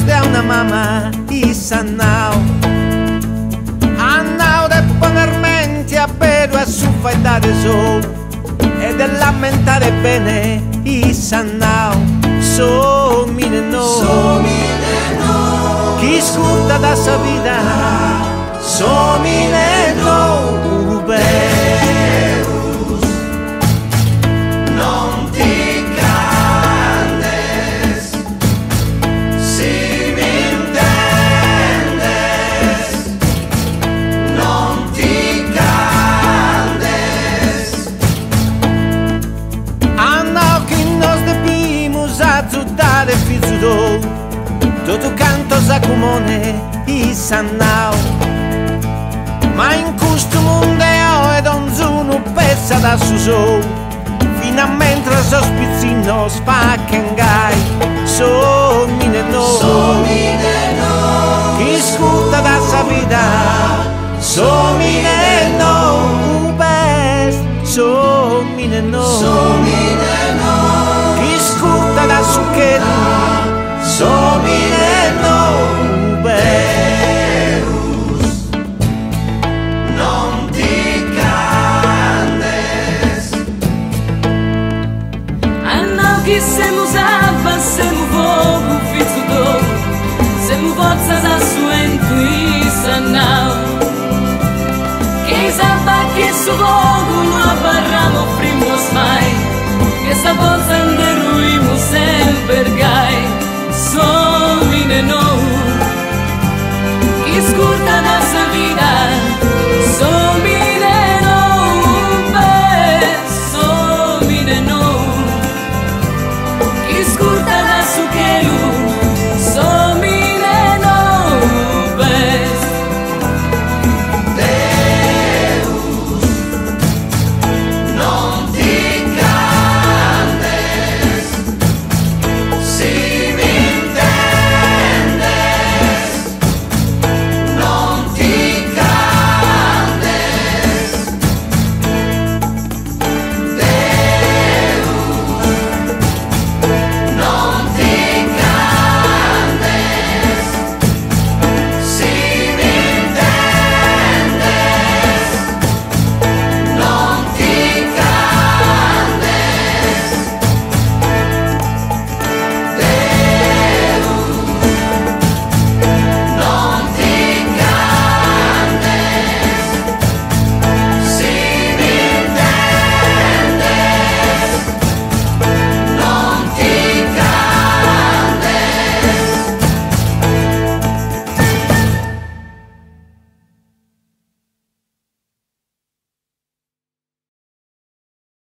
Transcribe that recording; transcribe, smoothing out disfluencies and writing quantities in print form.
nos de una mamá y sanao. Annao de poner mente a pero a su faida de so e de lamentare bene y sanao. So mine no, chi scuta da sa vida, so mine no, Deus, non ti candes, si mi intendes, non ti candes. Annao che nos debimos a dare fizudo, tutto canto sa comune i sanao. Ma in questo mondo è donzuno pezza da su so, fino a mentre sospizzino spaccangai. So mine no, chi scuta da sa vita, so mine no, best, so mine no, chi scuta da su che, so mine no, best. Che semu salva, semu fogo, fizu do, semu forza da suentu i sanao. Che salva che su fogo no abarramo primos mai, che sa forza anderuimo sempre gai. So mine no, che scurta da sa vida.